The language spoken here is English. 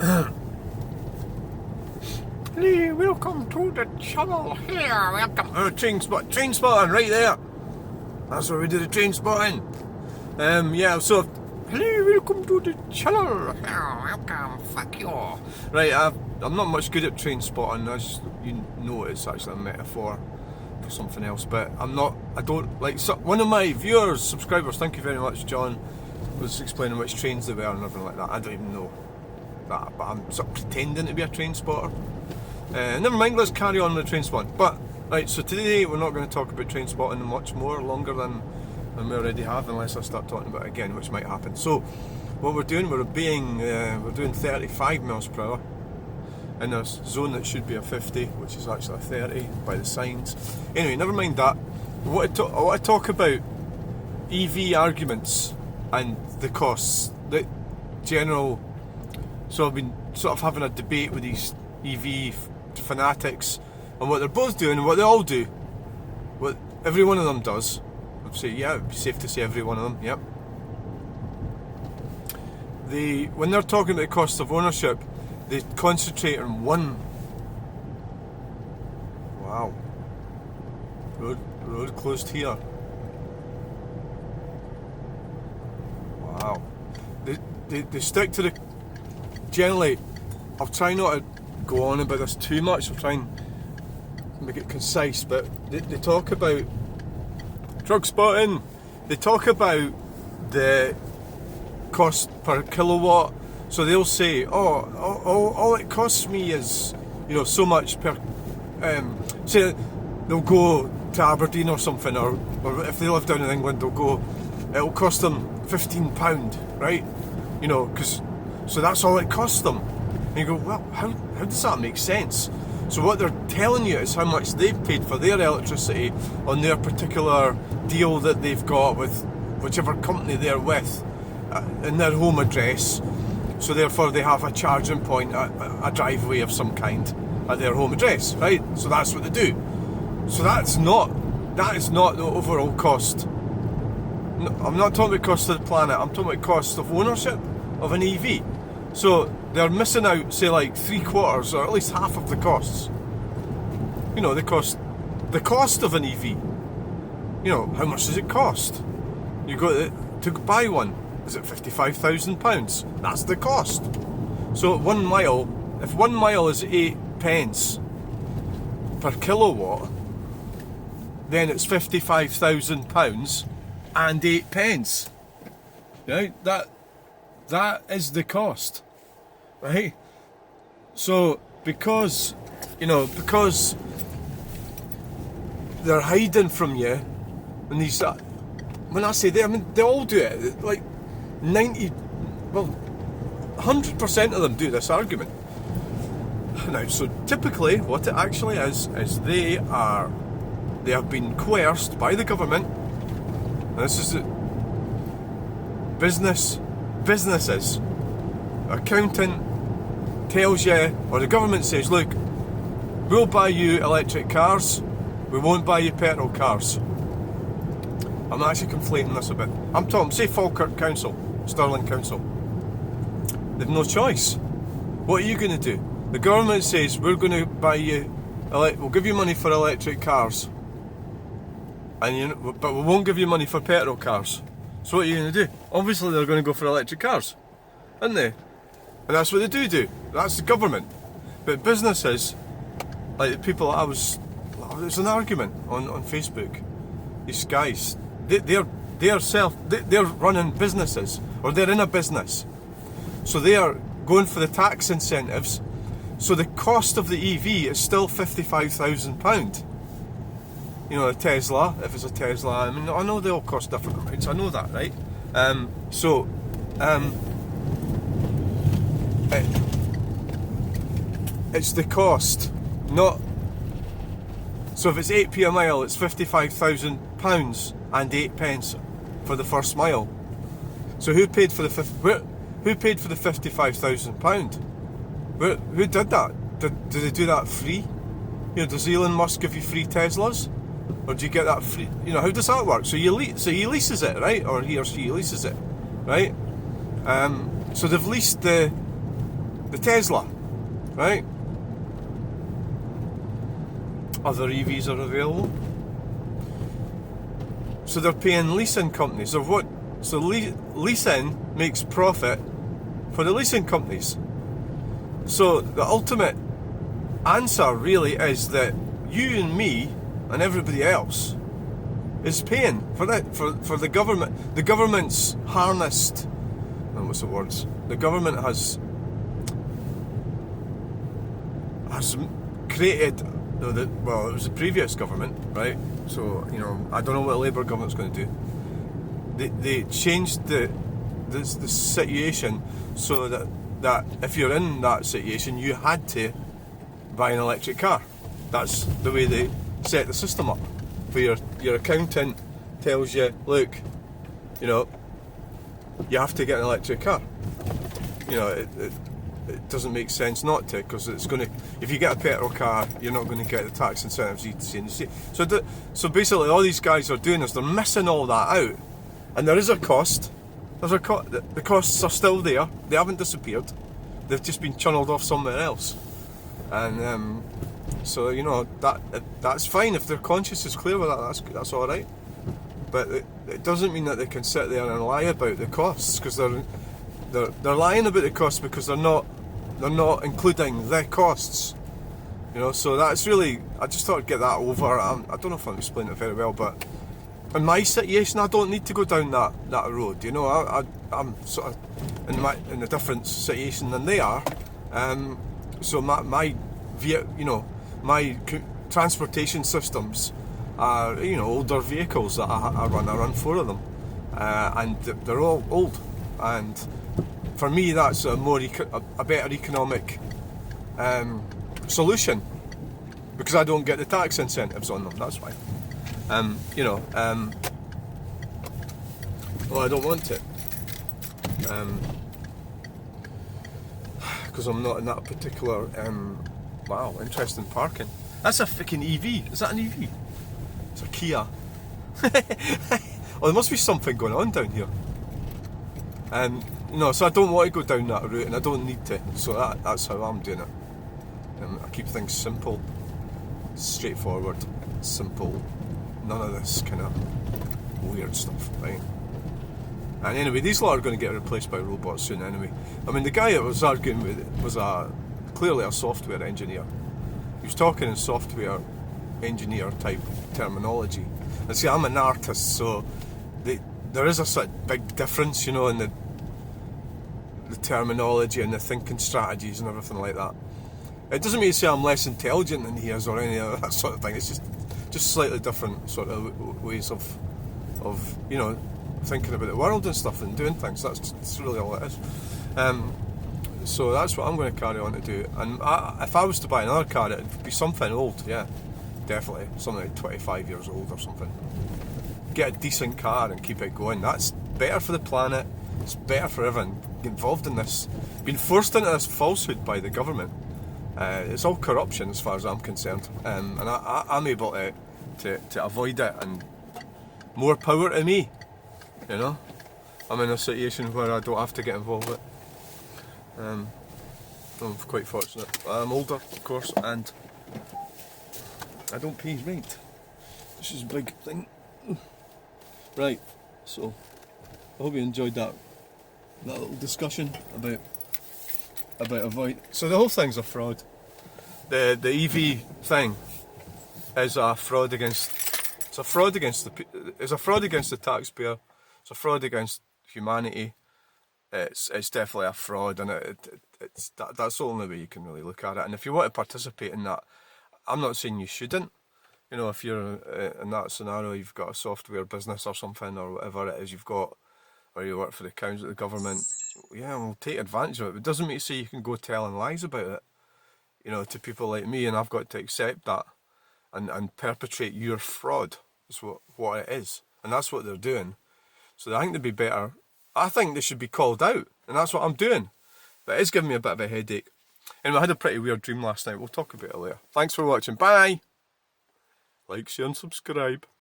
Hey, welcome to the channel here. Welcome to train spotting right there. That's where we do the train spotting. Yeah, so hello, welcome to the channel. Welcome, fuck you. Right, I'm not much good at train spotting, as you know. It's actually a metaphor for something else, but I don't like. So one of my viewers, subscribers, thank you very much, John, was explaining which trains they were and everything like that. I don't even know that, but I'm sort of pretending to be a train spotter. Never mind, let's carry on with the train spotting. But right, so today we're not going to talk about train spotting much more longer than we already have, unless I start talking about it again, which might happen. So what we're doing, we're doing 35 miles per hour in a zone that should be a 50, which is actually a 30 by the signs. Anyway, never mind that. I want to talk about EV arguments and the costs. The general. So I've been sort of having a debate with these EV fanatics on what they're both doing and what they all do. What every one of them does. I'd say, yeah, it'd be safe to say every one of them, yep. When they're talking about the cost of ownership, they concentrate on one. Wow. Road closed here. Wow. They stick to the. Generally, I'll try not to go on about this too much. I'll try and make it concise, but they talk about drug spotting. They talk about the cost per kilowatt. So they'll say, all it costs me is, so much per. Say they'll go to Aberdeen or something, or if they live down in England, it'll cost them £15, right? So that's all it costs them. And you go, well, how does that make sense? So what they're telling you is how much they've paid for their electricity on their particular deal that they've got with whichever company they're with in their home address. So therefore they have a charging point, a driveway of some kind at their home address, right? So that's what they do. So that is not the overall cost. No, I'm not talking about cost of the planet, I'm talking about cost of ownership of an EV. So they're missing out, say, like 3/4 or at least half of the costs. The cost of an EV. How much does it cost? You go to buy one. Is it £55,000? That's the cost. So 1 mile, if 1 mile is 8 pence per kilowatt, then it's £55,000 and 8 pence. Right? That is the cost, right? So because they're hiding from you, and these, when I say they, I mean they all do it. Like 100% of them do this argument. Now, so typically, what it actually is they have been coerced by the government. And this is it. Businesses, accountant tells you, or the government says, look, we'll buy you electric cars, we won't buy you petrol cars. I'm actually conflating this a bit. I'm talking, say Falkirk Council, Stirling Council. They've no choice. What are you going to do? The government says, we're going to buy you, we'll give you money for electric cars, but we won't give you money for petrol cars. So what are you going to do? Obviously they're going to go for electric cars, aren't they? And that's what they do. That's the government. But businesses, like the people there's an argument on Facebook. These guys, they're running businesses, or they're in a business. So they are going for the tax incentives. So the cost of the EV is still £55,000. A Tesla, if it's a Tesla, I mean, I know they all cost different amounts, I know that, right? It's the cost, not. So if it's 8p a mile, it's £55,000 and 8 pence for the first mile. So who paid for the £55,000? Who did that? Did they do that free? Does Elon Musk give you free Teslas? Or do you get that free? How does that work? So he leases it, right? Or he or she leases it, right? So they've leased the the Tesla, right? Other EVs are available. So they're paying leasing companies. Or what? So leasing makes profit for the leasing companies. So the ultimate answer really is that you and me and everybody else is paying for that, for the government. The government's harnessed, what's the words? The government has created, well, it was the previous government, right? So, you know, I don't know what the Labour government's going to do. They changed the situation so that if you're in that situation, you had to buy an electric car. That's the way they set the system up. Where your accountant tells you, look, you know, you have to get an electric car. You know, it doesn't make sense not to, because it's going to, if you get a petrol car, you're not going to get the tax incentives, etc. and etc. So basically all these guys are doing is they're missing all that out, and there is a cost. The costs are still there. They haven't disappeared. They've just been channeled off somewhere else. And so, you know, that's fine if their conscience is clear with that. That's all right. But it doesn't mean that they can sit there and lie about the costs, because they're lying about the costs because they're not including the costs. You know, so that's really, I just thought I'd get that over. I don't know if I'm explaining it very well, but in my situation, I don't need to go down that road. You know, I'm sort of in a different situation than they are. So my transportation systems are, you know, older vehicles that I run 4 of them, and they're all old. And for me, that's a better economic solution, because I don't get the tax incentives on them. That's why. You know, well, I don't want it, because I'm not in that particular. Wow, interesting parking. That's a freaking EV. Is that an EV? It's a Kia. Oh, there must be something going on down here. You know, so I don't want to go down that route, and I don't need to. So that's how I'm doing it. I keep things simple, straightforward, simple. None of this kind of weird stuff, right? And anyway, these lot are going to get replaced by robots soon anyway. I mean, the guy that was arguing with it was clearly a software engineer. He was talking in software engineer type terminology. And see, I'm an artist, so there is a sort of big difference, you know, in the terminology and the thinking strategies and everything like that. It doesn't mean to say I'm less intelligent than he is or any of that sort of thing. It's just slightly different sort of ways of you know, thinking about the world and stuff and doing things. That's really all it is. So that's what I'm going to carry on to do. And if I was to buy another car, it'd be something old, yeah, definitely something like 25 years old or something. Get a decent car and keep it going. That's better for the planet. It's better for everyone involved in this. Being forced into this falsehood by the government. It's all corruption as far as I'm concerned, and I'm able to avoid it, and more power to me. You know, I'm in a situation where I don't have to get involved with it. I'm quite fortunate. I'm older, of course, and I don't pay rent. This is a big thing. Right, so I hope you enjoyed that little discussion about avoid. So the whole thing's a fraud. The EV thing is a fraud against. It's a fraud against the taxpayer. It's a fraud against humanity. It's definitely a fraud, and that's the only way you can really look at it. And if you want to participate in that, I'm not saying you shouldn't. You know, if you're in that scenario, you've got a software business or something, or whatever it is you've got, or you work for the council, the government, yeah, we'll take advantage of it. But it doesn't mean to say you can go telling lies about it, you know, to people like me, and I've got to accept that and perpetrate your fraud. Is what it is, and that's what they're doing. So I think they'd be better. I think they should be called out, and that's what I'm doing. But it's giving me a bit of a headache. Anyway, I had a pretty weird dream last night. We'll talk about it later. Thanks for watching. Bye. Like, share and subscribe.